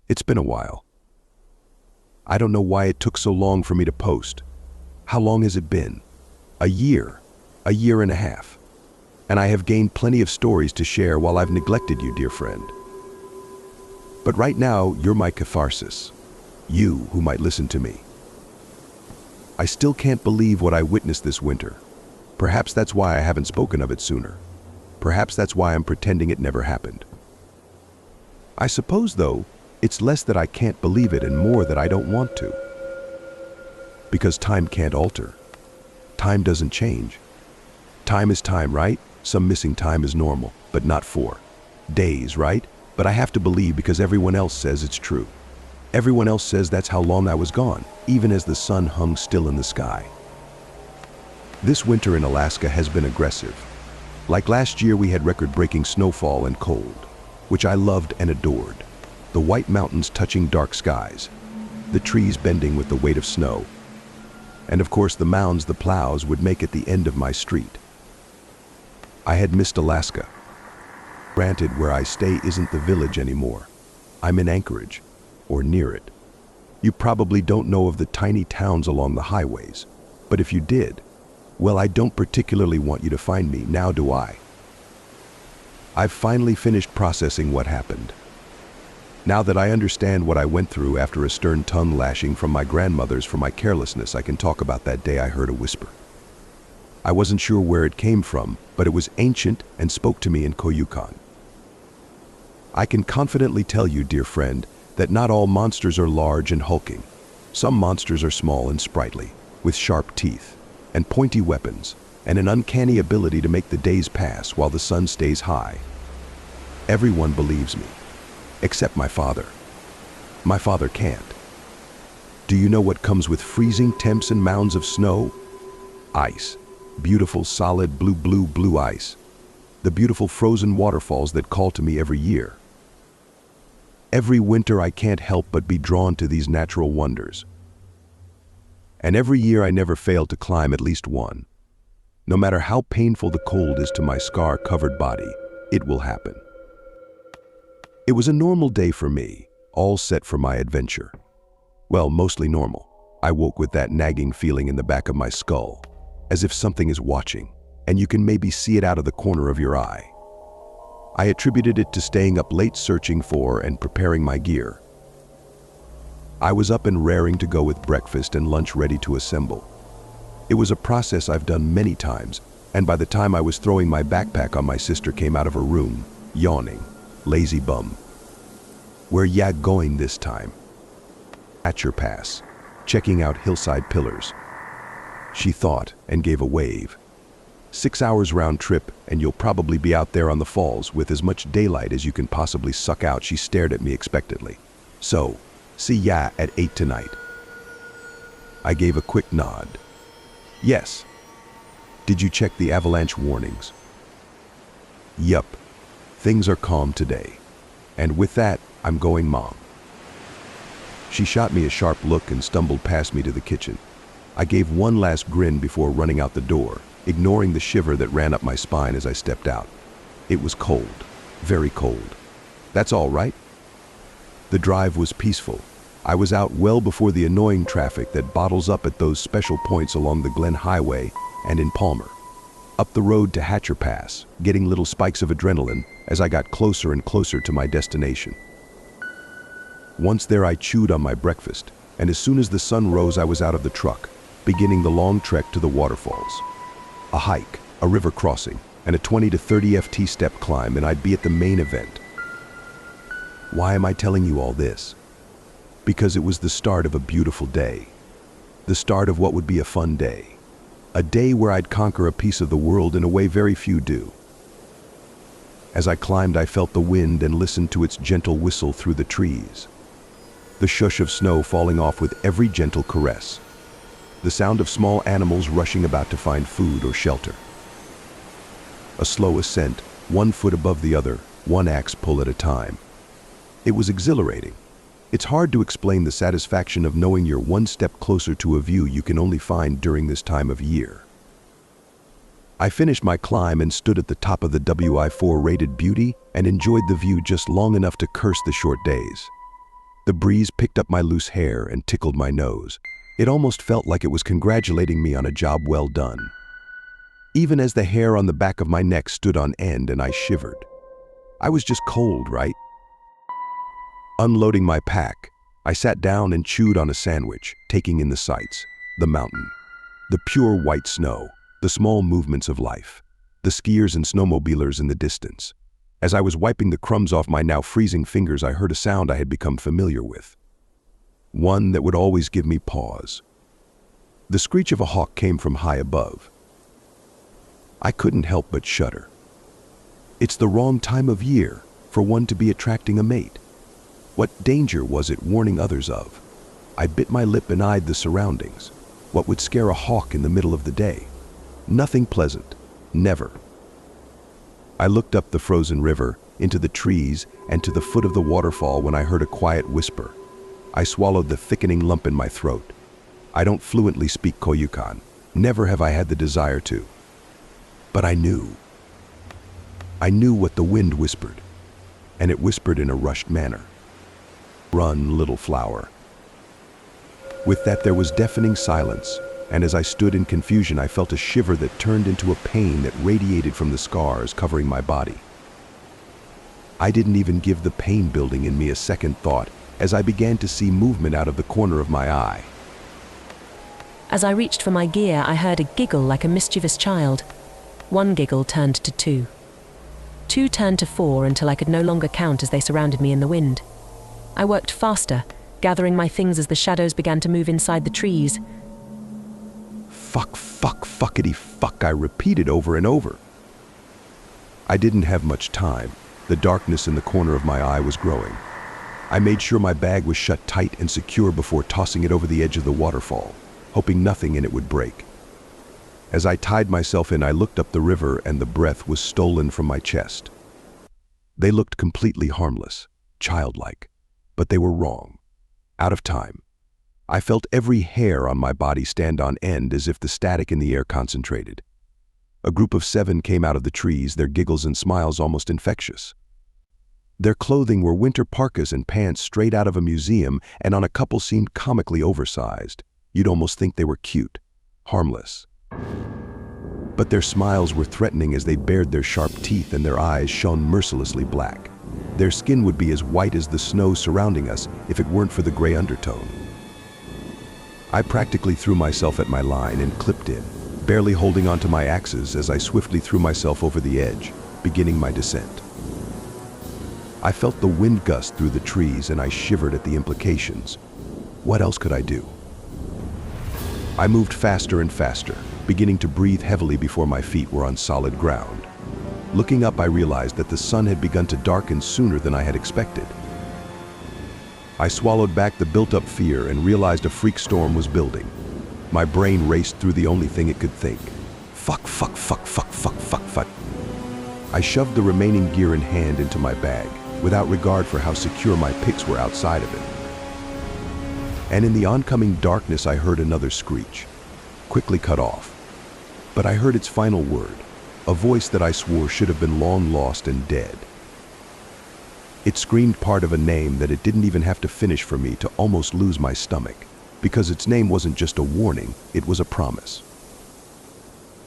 It's been a while. I don't know why it took so long for me to post. How long has it been? A year and a half. And I have gained plenty of stories to share while I've neglected you, dear friend. But right now, you're my catharsis. You who might listen to me. I still can't believe what I witnessed this winter. Perhaps that's why I haven't spoken of it sooner. Perhaps that's why I'm pretending it never happened. I suppose, though, it's less that I can't believe it and more that I don't want to. Because time can't alter. Time doesn't change. Time is time, right? Some missing time is normal, but not 4 days, right? But I have to believe because everyone else says it's true. Everyone else says that's how long I was gone, even as the sun hung still in the sky. This winter in Alaska has been aggressive. Like last year, we had record-breaking snowfall and cold, which I loved and adored. The white mountains touching dark skies, the trees bending with the weight of snow, and of course the mounds the plows would make at the end of my street. I had missed Alaska. Granted, where I stay isn't the village anymore. I'm in Anchorage, or near it. You probably don't know of the tiny towns along the highways, but if you did, well, I don't particularly want you to find me, now do I? I've finally finished processing what happened. Now that I understand what I went through after a stern tongue lashing from my grandmother's for my carelessness, I can talk about that day I heard a whisper. I wasn't sure where it came from, but it was ancient and spoke to me in Koyukon. I can confidently tell you, dear friend, that not all monsters are large and hulking. Some monsters are small and sprightly, with sharp teeth and pointy weapons, and an uncanny ability to make the days pass while the sun stays high. Everyone believes me. Except my father. My father can't. Do you know what comes with freezing temps and mounds of snow? Ice. Beautiful, solid, blue ice. The beautiful frozen waterfalls that call to me every year. Every winter I can't help but be drawn to these natural wonders. And every year I never fail to climb at least one. No matter how painful the cold is to my scar-covered body, it will happen. It was a normal day for me, all set for my adventure. Well, mostly normal. I woke with that nagging feeling in the back of my skull, as if something is watching, and you can maybe see it out of the corner of your eye. I attributed it to staying up late searching for and preparing my gear. I was up and raring to go with breakfast and lunch ready to assemble. It was a process I've done many times, and by the time I was throwing my backpack on, my sister came out of her room, yawning. Lazy bum. Where ya going this time? At your pass, checking out hillside pillars. She thought and gave a wave. 6 hours round trip, and you'll probably be out there on the falls with as much daylight as you can possibly suck out. She stared at me expectantly. So, see ya at 8 tonight. I gave a quick nod. Yes. Did you check the avalanche warnings? Yup. Things are calm today. And with that, I'm going, Mom. She shot me a sharp look and stumbled past me to the kitchen. I gave one last grin before running out the door, ignoring the shiver that ran up my spine as I stepped out. It was cold, very cold. That's all right. The drive was peaceful. I was out well before the annoying traffic that bottles up at those special points along the Glen Highway and in Palmer. Up the road to Hatcher Pass, getting little spikes of adrenaline as I got closer and closer to my destination. Once there, I chewed on my breakfast, and as soon as the sun rose, I was out of the truck, beginning the long trek to the waterfalls. A hike, a river crossing, and a 20 to 30 FT step climb, and I'd be at the main event. Why am I telling you all this? Because it was the start of a beautiful day. The start of what would be a fun day. A day where I'd conquer a piece of the world in a way very few do. As I climbed, I felt the wind and listened to its gentle whistle through the trees. The shush of snow falling off with every gentle caress. The sound of small animals rushing about to find food or shelter. A slow ascent, 1 foot above the other, one axe pull at a time. It was exhilarating. It's hard to explain the satisfaction of knowing you're one step closer to a view you can only find during this time of year. I finished my climb and stood at the top of the WI4 rated beauty and enjoyed the view just long enough to curse the short days. The breeze picked up my loose hair and tickled my nose. It almost felt like it was congratulating me on a job well done. Even as the hair on the back of my neck stood on end and I shivered. I was just cold, right? Unloading my pack, I sat down and chewed on a sandwich, taking in the sights, the mountain, the pure white snow, the small movements of life, the skiers and snowmobilers in the distance. As I was wiping the crumbs off my now freezing fingers, I heard a sound I had become familiar with. One that would always give me pause. The screech of a hawk came from high above. I couldn't help but shudder. It's the wrong time of year for one to be attracting a mate. What danger was it warning others of? I bit my lip and eyed the surroundings. What would scare a hawk in the middle of the day? Nothing pleasant. Never. I looked up the frozen river, into the trees, and to the foot of the waterfall when I heard a quiet whisper. I swallowed the thickening lump in my throat. I don't fluently speak Koyukon. Never have I had the desire to. But I knew. I knew what the wind whispered, and it whispered in a rushed manner. Run, little flower. With that there was deafening silence, and as I stood in confusion, I felt a shiver that turned into a pain that radiated from the scars covering my body. I didn't even give the pain building in me a second thought as I began to see movement out of the corner of my eye. As I reached for my gear, I heard a giggle like a mischievous child. One giggle turned to two. Two turned to four until I could no longer count as they surrounded me in the wind. I worked faster, gathering my things as the shadows began to move inside the trees. Fuck, fuck, fuckity fuck, I repeated over and over. I didn't have much time. The darkness in the corner of my eye was growing. I made sure my bag was shut tight and secure before tossing it over the edge of the waterfall, hoping nothing in it would break. As I tied myself in, I looked up the river and the breath was stolen from my chest. They looked completely harmless, childlike, but they were wrong. Out of time. I felt every hair on my body stand on end as if the static in the air concentrated. A group of 7 came out of the trees, their giggles and smiles almost infectious. Their clothing were winter parkas and pants straight out of a museum, and on a couple seemed comically oversized. You'd almost think they were cute, harmless. But their smiles were threatening as they bared their sharp teeth and their eyes shone mercilessly black. Their skin would be as white as the snow surrounding us if it weren't for the gray undertone. I practically threw myself at my line and clipped in, barely holding onto my axes as I swiftly threw myself over the edge, beginning my descent. I felt the wind gust through the trees and I shivered at the implications. What else could I do? I moved faster and faster, beginning to breathe heavily before my feet were on solid ground. Looking up, I realized that the sun had begun to darken sooner than I had expected. I swallowed back the built-up fear and realized a freak storm was building. My brain raced through the only thing it could think. Fuck, fuck, fuck, fuck, fuck, fuck, fuck. I shoved the remaining gear in hand into my bag, without regard for how secure my picks were outside of it. And in the oncoming darkness, I heard another screech, quickly cut off. But I heard its final word, a voice that I swore should have been long lost and dead. It screamed part of a name that it didn't even have to finish for me to almost lose my stomach, because its name wasn't just a warning, it was a promise.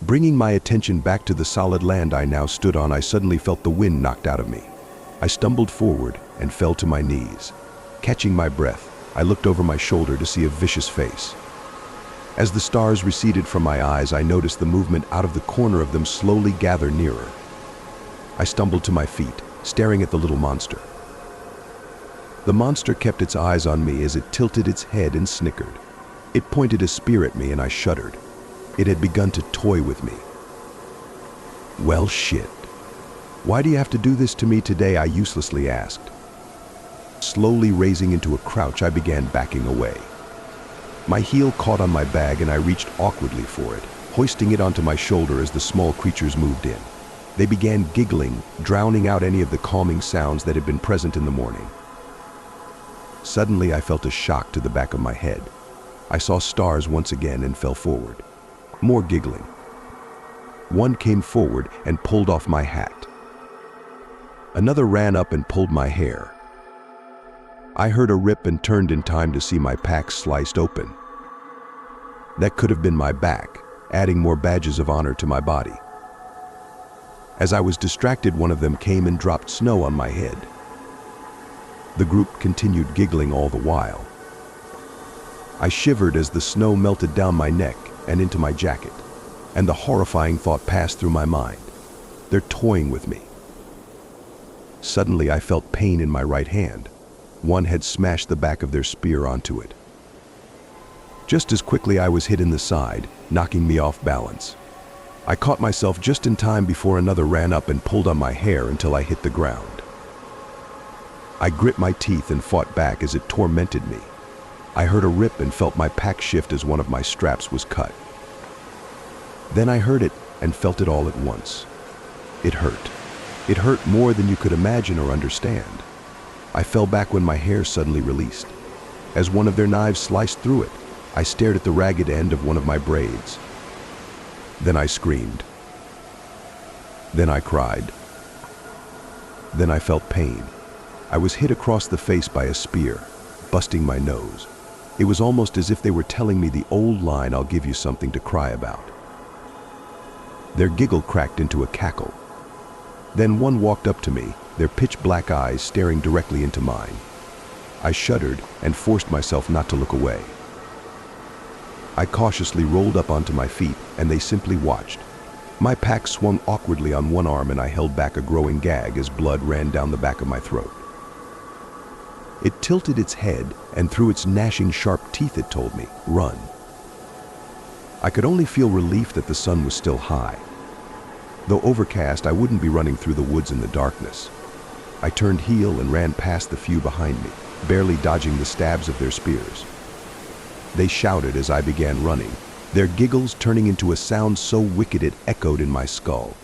Bringing my attention back to the solid land I now stood on, I suddenly felt the wind knocked out of me. I stumbled forward and fell to my knees. Catching my breath, I looked over my shoulder to see a vicious face. As the stars receded from my eyes, I noticed the movement out of the corner of them slowly gather nearer. I stumbled to my feet, staring at the little monster. The monster kept its eyes on me as it tilted its head and snickered. It pointed a spear at me and I shuddered. It had begun to toy with me. Well, shit. Why do you have to do this to me today? I uselessly asked. Slowly raising into a crouch, I began backing away. My heel caught on my bag and I reached awkwardly for it, hoisting it onto my shoulder as the small creatures moved in. They began giggling, drowning out any of the calming sounds that had been present in the morning. Suddenly, I felt a shock to the back of my head. I saw stars once again and fell forward. More giggling. One came forward and pulled off my hat. Another ran up and pulled my hair. I heard a rip and turned in time to see my pack sliced open. That could have been my back, adding more badges of honor to my body. As I was distracted, one of them came and dropped snow on my head. The group continued giggling all the while. I shivered as the snow melted down my neck and into my jacket, and the horrifying thought passed through my mind. They're toying with me. Suddenly I felt pain in my right hand. One had smashed the back of their spear onto it. Just as quickly I was hit in the side, knocking me off balance. I caught myself just in time before another ran up and pulled on my hair until I hit the ground. I grit my teeth and fought back as it tormented me. I heard a rip and felt my pack shift as one of my straps was cut. Then I heard it and felt it all at once. It hurt. It hurt more than you could imagine or understand. I fell back when my hair suddenly released. As one of their knives sliced through it, I stared at the ragged end of one of my braids. Then I screamed. Then I cried. Then I felt pain. I was hit across the face by a spear, busting my nose. It was almost as if they were telling me the old line, "I'll give you something to cry about." Their giggle cracked into a cackle. Then one walked up to me, their pitch black eyes staring directly into mine. I shuddered and forced myself not to look away. I cautiously rolled up onto my feet, and they simply watched. My pack swung awkwardly on one arm, and I held back a growing gag as blood ran down the back of my throat. It tilted its head, and through its gnashing sharp teeth it told me, "Run." I could only feel relief that the sun was still high. Though overcast, I wouldn't be running through the woods in the darkness. I turned heel and ran past the few behind me, barely dodging the stabs of their spears. They shouted as I began running, their giggles turning into a sound so wicked it echoed in my skull.